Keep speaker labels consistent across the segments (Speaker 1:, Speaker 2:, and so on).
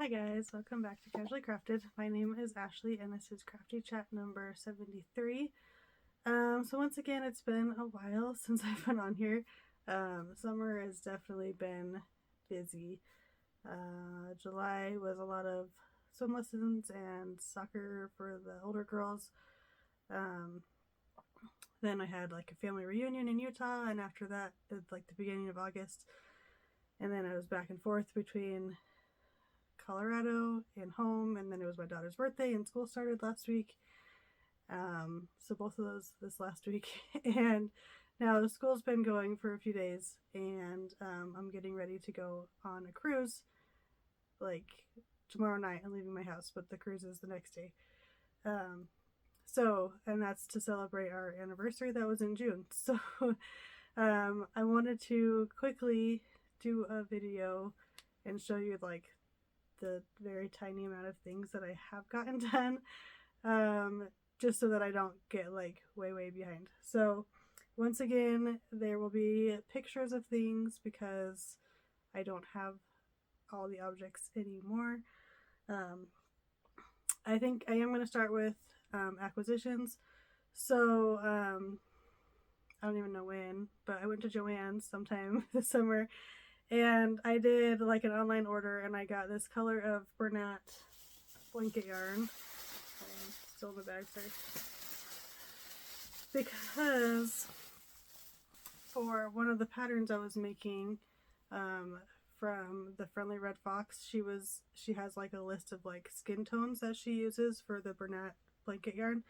Speaker 1: Hi guys, welcome back to Casually Crafted. My name is Ashley and this is Crafty Chat number 73. So once again, it's been a while since I've been on here. Summer has definitely been busy. July was a lot of swim lessons and soccer for the older girls. Then I had like a family reunion in Utah, and after that, at like the beginning of August. And then I was back and forth between Colorado and home, and then it was my daughter's birthday and school started last week. So both of those this last week. And now the school's been going for a few days, and I'm getting ready to go on a cruise like tomorrow night. I'm leaving my house, but the cruise is the next day. And that's to celebrate our anniversary that was in June. So I wanted to quickly do a video and show you like the very tiny amount of things that I have gotten done, just so that I don't get like way behind. So once again, there will be pictures of things because I don't have all the objects anymore. I think I am going to start with acquisitions. So I don't even know when, but I went to Joann's sometime this summer, and I did like an online order, and I got this color of Bernat blanket yarn. Still in the bag, sorry. Because for one of the patterns I was making from the Friendly Red Fox, she has like a list of like skin tones that she uses for the Bernat blanket yarn.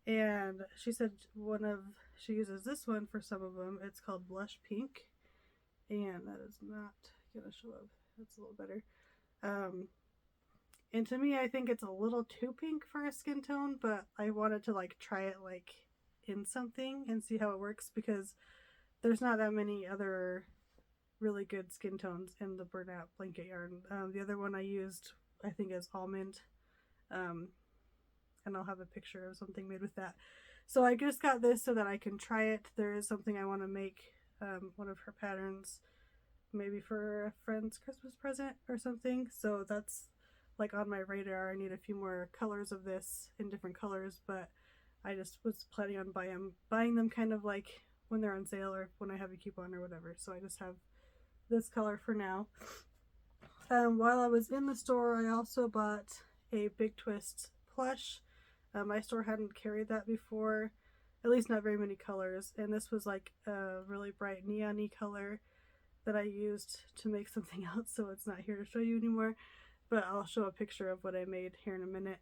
Speaker 1: And she said she uses this one for some of them. It's called Blush Pink. And that is not gonna show up. That's a little better. And to me, I think it's a little too pink for a skin tone, but I wanted to like try it like in something and see how it works, because there's not that many other really good skin tones in the Bernat blanket yarn. The other one I used, I think, is almond, and I'll have a picture of something made with that. So I just got this so that I can try it. There is something I want to make, one of her patterns, maybe for a friend's Christmas present or something. So that's like on my radar. I need a few more colors of this in different colors, but I just was planning on buying them kind of like when they're on sale or when I have a coupon or whatever. So I just have this color for now. While I was in the store, I also bought a Big Twist plush. My store hadn't carried that before, at least not very many colors, and this was like a really bright neon-y color that I used to make something else, so it's not here to show you anymore, but I'll show a picture of what I made here in a minute.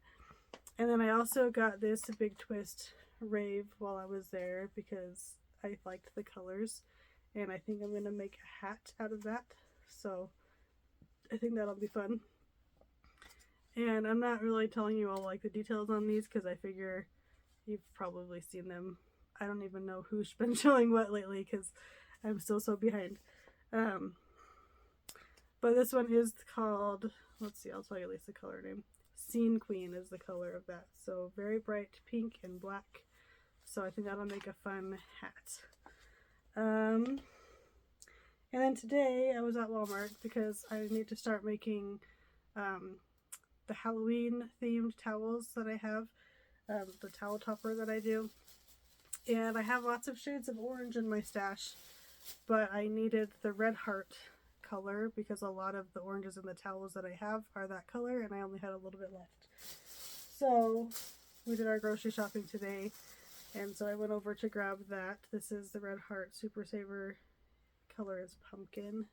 Speaker 1: And then I also got this Big Twist rave while I was there because I liked the colors, and I think I'm going to make a hat out of that, so I think that'll be fun. And I'm not really telling you all like the details on these because I figure you've probably seen them. I don't even know who's been showing what lately because I'm still so behind. But this one is called, let's see, I'll tell you at least the color name. Scene Queen is the color of that. So very bright pink and black. So I think that'll make a fun hat. And then today I was at Walmart because I need to start making the Halloween themed towels that I have, the towel topper that I do. And I have lots of shades of orange in my stash, but I needed the red heart color because a lot of the oranges in the towels that I have are that color, and I only had a little bit left. So we did our grocery shopping today, and so I went over to grab that. This is the Red Heart Super Saver. Color is pumpkin,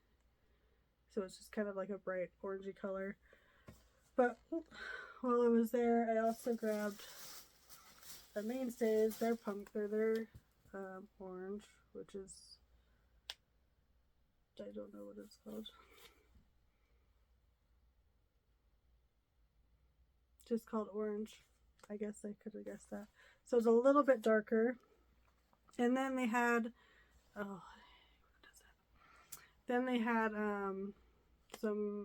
Speaker 1: so it's just kind of like a bright orangey color. But while I was there, I also grabbed the mainstays. They're orange, which is, I don't know what it's called. Just called orange. I guess I could have guessed that. So it's a little bit darker. And then they had,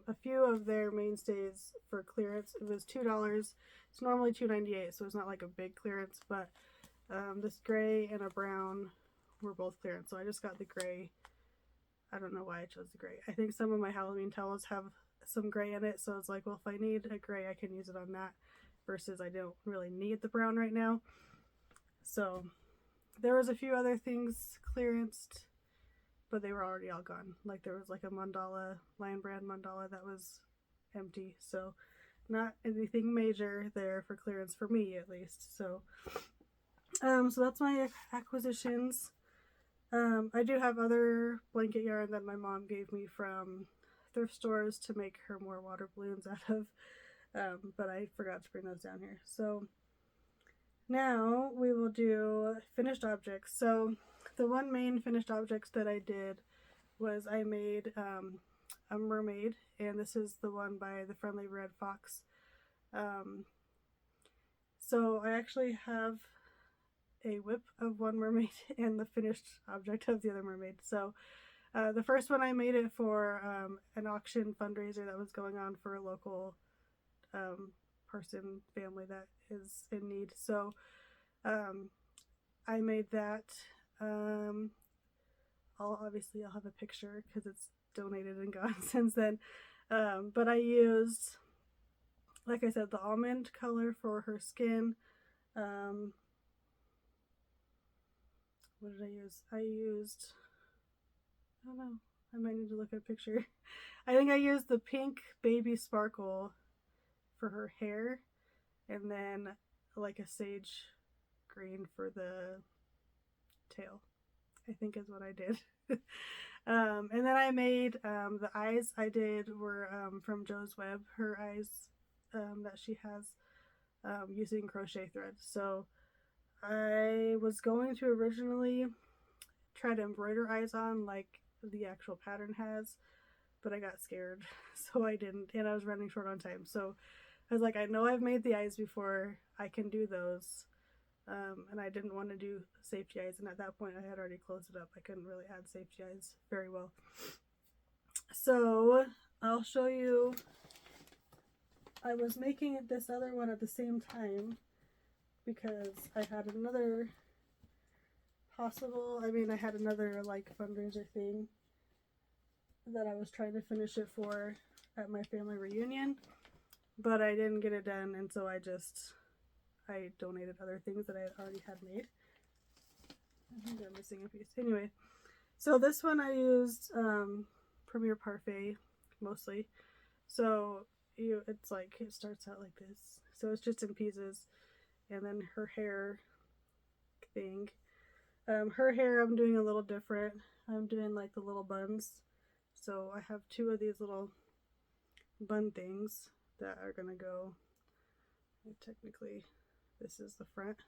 Speaker 1: a few of their mainstays for clearance. It was $2. It's normally $2.98, so it's not like a big clearance, but this gray and a brown were both clearance, so I just got the gray. I don't know why I chose the gray. I think some of my Halloween towels have some gray in it, so it's like, well, if I need a gray, I can use it on that, versus I don't really need the brown right now. So there was a few other things clearanced, but they were already all gone. Like there was like a mandala, Lion Brand mandala that was empty, so not anything major there for clearance for me at least. So so that's my acquisitions. I do have other blanket yarn that my mom gave me from thrift stores to make her more water balloons out of, but I forgot to bring those down here. So now we will do finished objects. So the one main finished objects that I did was I made a mermaid, and this is the one by the Friendly Red Fox. So I actually have a whip of one mermaid and the finished object of the other mermaid. So the first one I made it for an auction fundraiser that was going on for a local family that is in need. So I made that. I'll have a picture because it's donated and gone since then. But I used, like I said, the almond color for her skin. What did I use? I don't know. I might need to look at a picture. I think I used the pink baby sparkle for her hair, and then like a sage green for the tail, I think is what I did. And then I made the eyes I did were from Joe's Web, her eyes that she has using crochet thread. So I was going to originally try to embroider eyes on like the actual pattern has, but I got scared, so I didn't, and I was running short on time. So I was like, I know I've made the eyes before, I can do those. And I didn't want to do safety eyes, and at that point I had already closed it up. I couldn't really add safety eyes very well. So I'll show you. I was making this other one at the same time because I had another I had another like fundraiser thing that I was trying to finish it for at my family reunion, but I didn't get it done, and so I donated other things that I had already had made. I think I'm missing a piece. Anyway, so this one I used Premier Parfait mostly. So it starts out like this. So it's just in pieces, and then her hair thing. Her hair I'm doing a little different. I'm doing like the little buns. So I have two of these little bun things that are gonna go, technically this is the front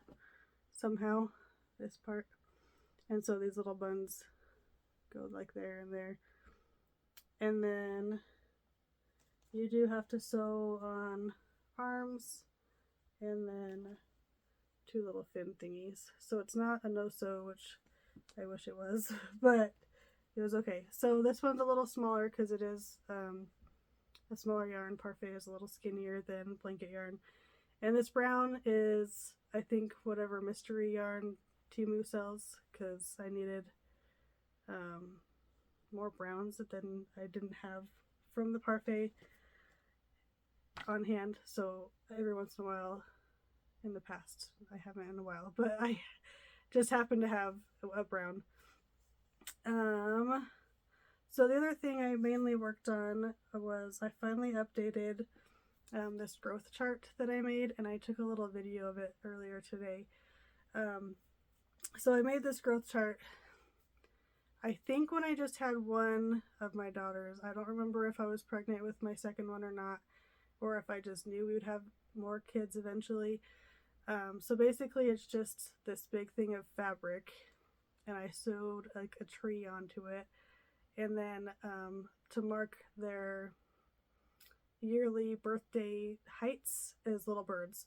Speaker 1: somehow, this part, and so these little buns go like there and there, and then you do have to sew on arms and then two little fin thingies. So it's not a no-sew, which I wish it was, but it was okay. So this one's a little smaller because it is a smaller yarn. Parfait is a little skinnier than blanket yarn. And this brown is, I think, whatever mystery yarn Temu sells, because I needed more browns than I didn't have from the Parfait on hand. So every once in a while, in the past, I haven't in a while, but I just happened to have a brown. So the other thing I mainly worked on was I finally updated this growth chart that I made, and I took a little video of it earlier today. So I made this growth chart, I think, when I just had one of my daughters. I don't remember if I was pregnant with my second one or not, or if I just knew we would have more kids eventually. So basically it's just this big thing of fabric, and I sewed like a tree onto it, and then to mark their yearly birthday heights is little birds.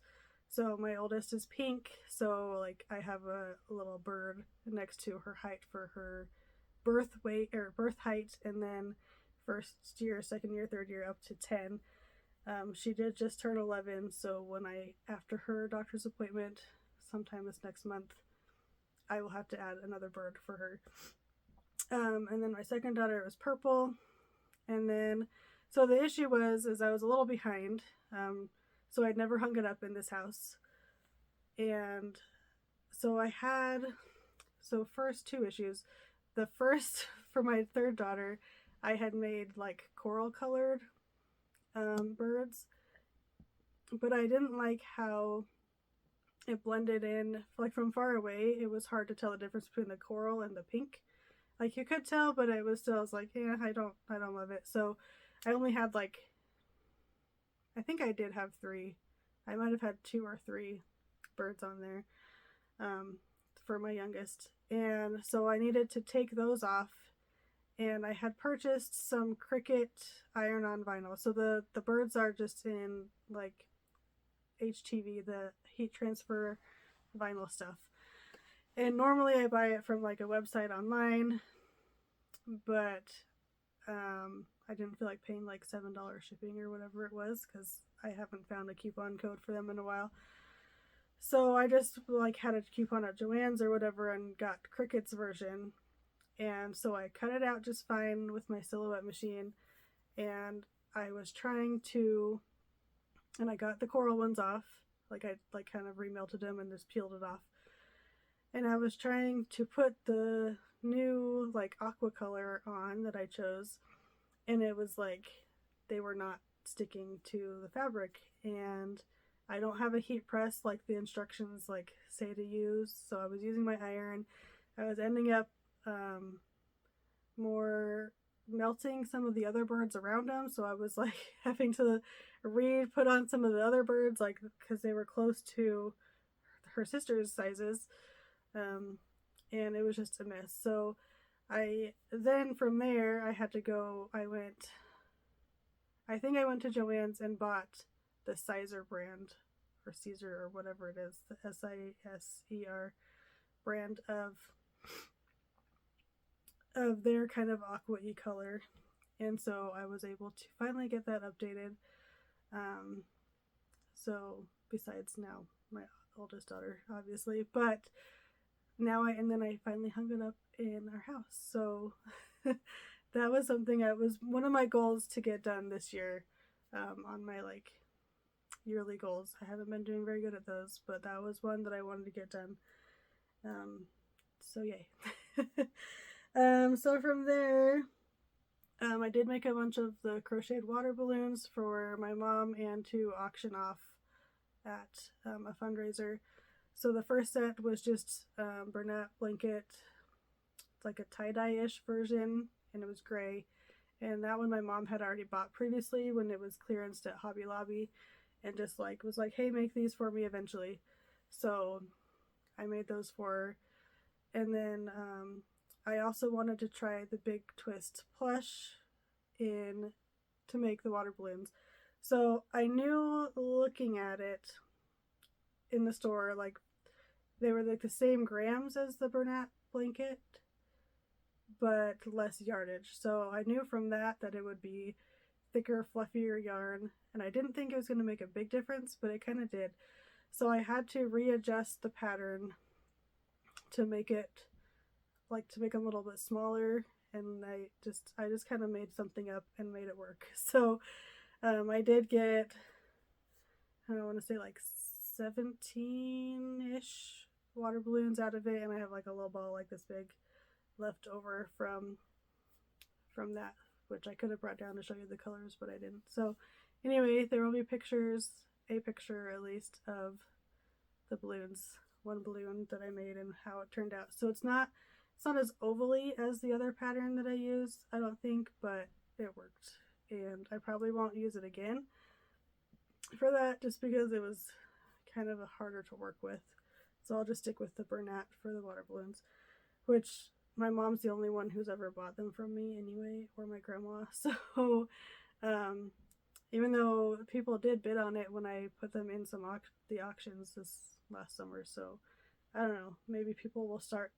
Speaker 1: So my oldest is pink, so like I have a little bird next to her height for her birth weight or birth height, and then first year, second year, third year up to 10. She did just turn 11, so after her doctor's appointment sometime this next month, I will have to add another bird for her. And then my second daughter was purple, and then So the issue is I was a little behind. So I'd never hung it up in this house. And so first two issues. The first, for my third daughter, I had made like coral colored birds, but I didn't like how it blended in. Like from far away, it was hard to tell the difference between the coral and the pink. Like you could tell, but it was still, I was like, yeah, I don't love it. So I only had like, I think I did have 3. I might have had 2 or 3 birds on there for my youngest. And so I needed to take those off. And I had purchased some Cricut iron-on vinyl. So the birds are just in like HTV, the heat transfer vinyl stuff. And normally I buy it from like a website online, but I didn't feel like paying like $7 shipping or whatever it was, because I haven't found a coupon code for them in a while. So I just like had a coupon at Joann's or whatever and got Cricut's version. And so I cut it out just fine with my Silhouette machine, and I was trying to, and I got the coral ones off, like I like kind of remelted them and just peeled it off. And I was trying to put the new like aqua color on that I chose, and it was like they were not sticking to the fabric, and I don't have a heat press like the instructions like say to use, so I was using my iron. I was ending up more melting some of the other birds around them, so I was like having to put on some of the other birds, like because they were close to her sister's sizes, and it was just a mess. So then from there I had to go, I think I went to Joann's and bought the Sizer brand, or Caesar, or whatever it is, the Siser brand of their kind of aqua-y color. And so I was able to finally get that updated. So besides now my oldest daughter, obviously, but now then I finally hung it up in our house. So that was something that was one of my goals to get done this year, on my like yearly goals. I haven't been doing very good at those, but that was one that I wanted to get done. So yay. So from there, I did make a bunch of the crocheted water balloons for my mom and to auction off at a fundraiser. So the first set was just Bernat blanket, like a tie-dye-ish version, and it was gray. And that one my mom had already bought previously when it was clearanced at Hobby Lobby, and just like was like, hey, make these for me eventually. So I made those for her. And then I also wanted to try the Big Twist plush to make the water balloons. So I knew looking at it in the store, like they were like the same grams as the Bernat blanket, but less yardage. So I knew from that it would be thicker, fluffier yarn, and I didn't think it was going to make a big difference, but it kind of did. So I had to readjust the pattern to make it to make them a little bit smaller, and I just kind of made something up and made it work. So I did get, I want to say like 17-ish water balloons out of it, and I have like a little ball like this big left over from that, which I could have brought down to show you the colors, but I didn't. So anyway, there will be a picture at least, of the balloons, one balloon that I made and how it turned out. So it's not as ovally as the other pattern that I used, I don't think, but it worked. And I probably won't use it again for that, just because it was kind of harder to work with. So I'll just stick with the Bernat for the water balloons, which my mom's the only one who's ever bought them from me anyway, or my grandma. So even though people did bid on it when I put them in the auctions this last summer, so I don't know, maybe people will start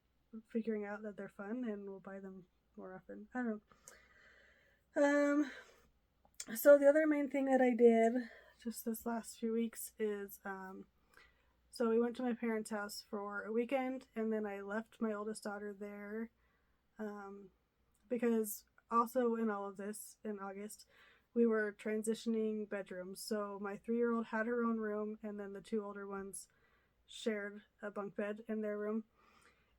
Speaker 1: figuring out that they're fun and will buy them more often. I don't know. So the other main thing that I did just this last few weeks is so we went to my parents' house for a weekend, and then I left my oldest daughter there because also in all of this, in August, we were transitioning bedrooms. So my 3-year-old had her own room, and then the 2 older ones shared a bunk bed in their room.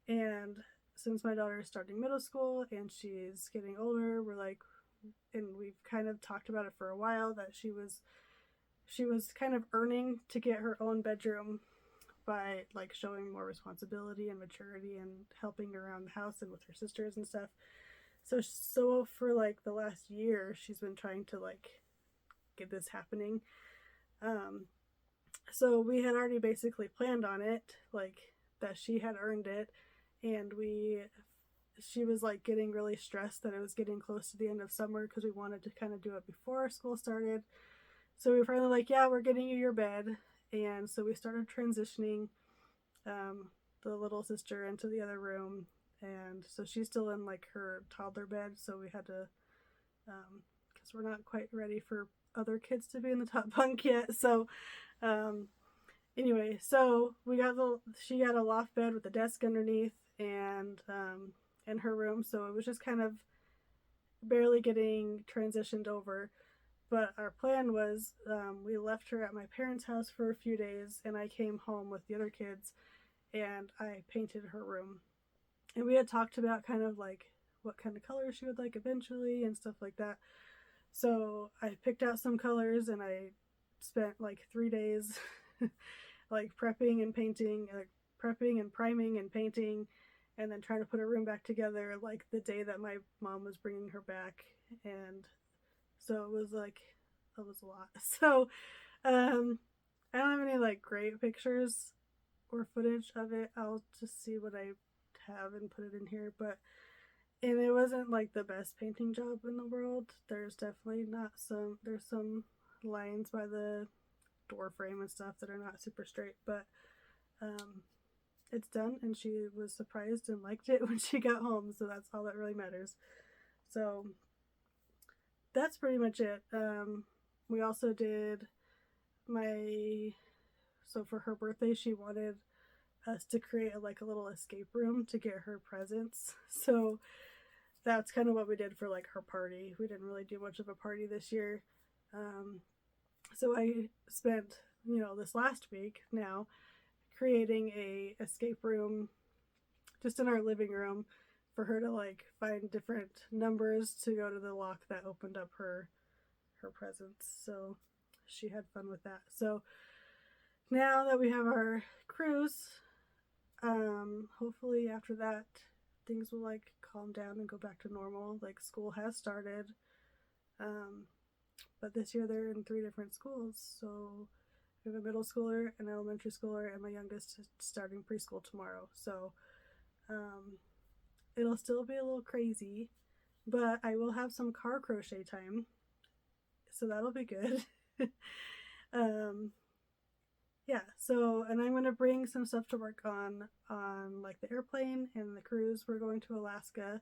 Speaker 1: And since my daughter is starting middle school and she's getting older, we're like, and we've kind of talked about it for a while, that she was kind of earning to get her own bedroom by like showing more responsibility and maturity and helping around the house and with her sisters and stuff. So for like the last year, she's been trying to like get this happening. So we had already basically planned on it, like that she had earned it, and she was like getting really stressed that it was getting close to the end of summer because we wanted to kind of do it before school started. So we were finally like, yeah, we're getting you your bed. And so we started transitioning the little sister into the other room. And so she's still in like her toddler bed. So we had to, because we're not quite ready for other kids to be in the top bunk yet. So anyway, so she got a loft bed with a desk underneath and in her room. So it was just kind of barely getting transitioned over. But our plan was we left her at my parents' house for a few days, and I came home with the other kids, and I painted her room. And we had talked about kind of like what kind of colors she would like eventually and stuff like that. So I picked out some colors, and I spent like 3 days like prepping and painting, prepping and priming and painting, and then trying to put her room back together like the day that my mom was bringing her back. And so it was a lot. So I don't have any like great pictures or footage of it. I'll just see what I have and put it in here. And it wasn't like the best painting job in the world. There's definitely there's some lines by the door frame and stuff that are not super straight, but it's done, and she was surprised and liked it when she got home, so that's all that really matters. So that's pretty much it. We also did so for her birthday, she wanted us to create a little escape room to get her presents. So that's kind of what we did for like her party. We didn't really do much of a party this year. So I spent, this last week now creating a escape room just in our living room for her to like find different numbers to go to the lock that opened up her presents. So she had fun with that. So now that we have our cruise, hopefully after that things will like calm down and go back to normal. Like school has started, but this year they're in 3 different schools. So we have a middle schooler, an elementary schooler, and my youngest is starting preschool tomorrow. So it'll still be a little crazy, but I will have some car crochet time, so that'll be good. Yeah, so, and I'm going to bring some stuff to work on like the airplane and the cruise. We're going to Alaska,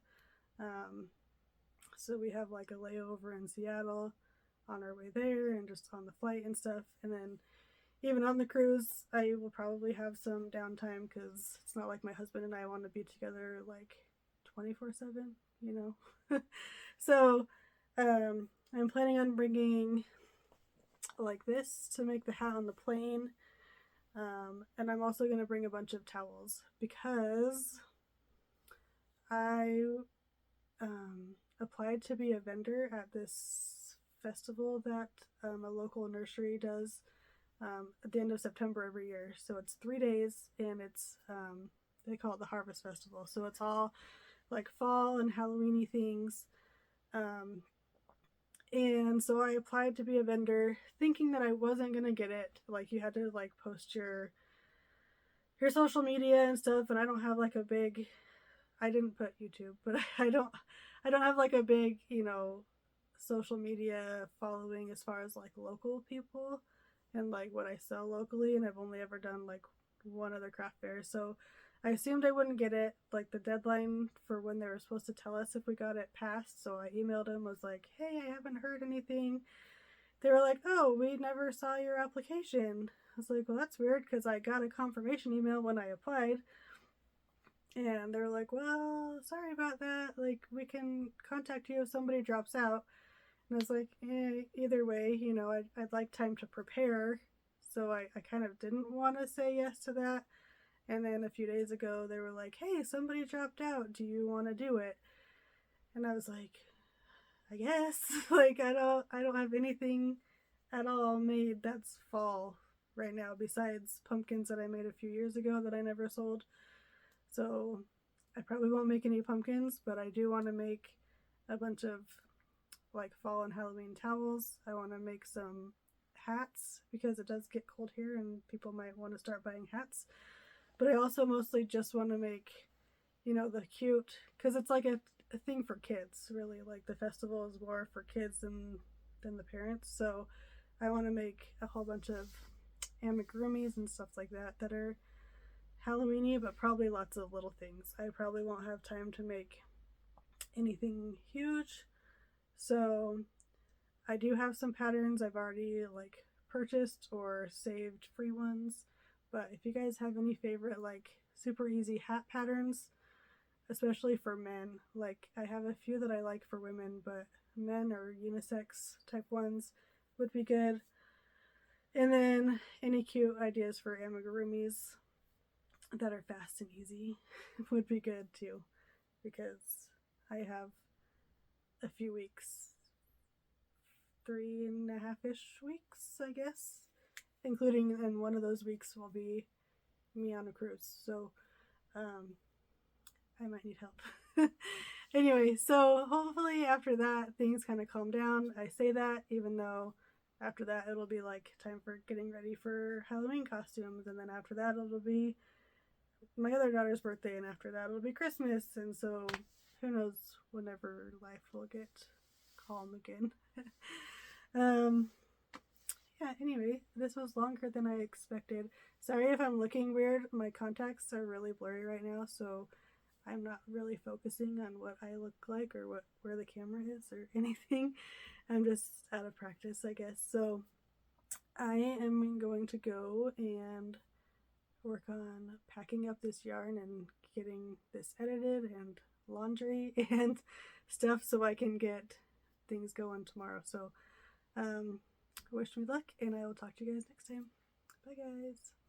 Speaker 1: so we have like a layover in Seattle on our way there and just on the flight and stuff. And then even on the cruise, I will probably have some downtime because it's not like my husband and I want to be together like 24/7, So I'm planning on bringing like this to make the hat on the plane. And I'm also going to bring a bunch of towels because I applied to be a vendor at this festival that a local nursery does at the end of September every year. So it's 3 days, and it's they call it the Harvest Festival. So it's all like fall and Halloween-y things. And so I applied to be a vendor thinking that I wasn't going to get it. Like you had to like post your social media and stuff, and I don't have like I didn't put YouTube, but I don't have like a big, social media following as far as like local people and like what I sell locally, and I've only ever done like one other craft fair. So I assumed I wouldn't get it. Like the deadline for when they were supposed to tell us if we got it passed. So I emailed them, was like, hey, I haven't heard anything. They were like, oh, we never saw your application. I was like, well, that's weird because I got a confirmation email when I applied. And they were like, well, sorry about that. Like, we can contact you if somebody drops out. And I was like, either way, you know, I'd like time to prepare. So I kind of didn't want to say yes to that. And then a few days ago, they were like, hey, somebody dropped out. Do you want to do it? And I was like, I guess. Like, I don't have anything at all made that's fall right now besides pumpkins that I made a few years ago that I never sold. So I probably won't make any pumpkins, but I do want to make a bunch of like fall and Halloween towels. I want to make some hats because it does get cold here and people might want to start buying hats. But I also mostly just want to make, you know, the cute, because it's like a thing for kids, really. Like the festival is more for kids than the parents. So I want to make a whole bunch of amigurumis and stuff like that that are Halloweeny, but probably lots of little things. I probably won't have time to make anything huge. So I do have some patterns I've already like purchased or saved free ones. But if you guys have any favorite like super easy hat patterns, especially for men, like I have a few that I like for women, but men or unisex type ones would be good. And then any cute ideas for amigurumis that are fast and easy would be good too, because I have a few weeks, 3.5-ish weeks, I guess, including, and one of those weeks will be me on a cruise. So I might need help. Anyway, so hopefully after that things kind of calm down. I say that even though after that it'll be like time for getting ready for Halloween costumes, and then after that it'll be my other daughter's birthday, and after that it'll be Christmas, and so who knows whenever life will get calm again. Yeah, anyway, this was longer than I expected. Sorry if I'm looking weird. My contacts are really blurry right now, so I'm not really focusing on what I look like or where the camera is or anything. I'm just out of practice, I guess. So I am going to go and work on packing up this yarn and getting this edited and laundry and stuff so I can get things going tomorrow. So wish me luck, and I will talk to you guys next time. Bye guys.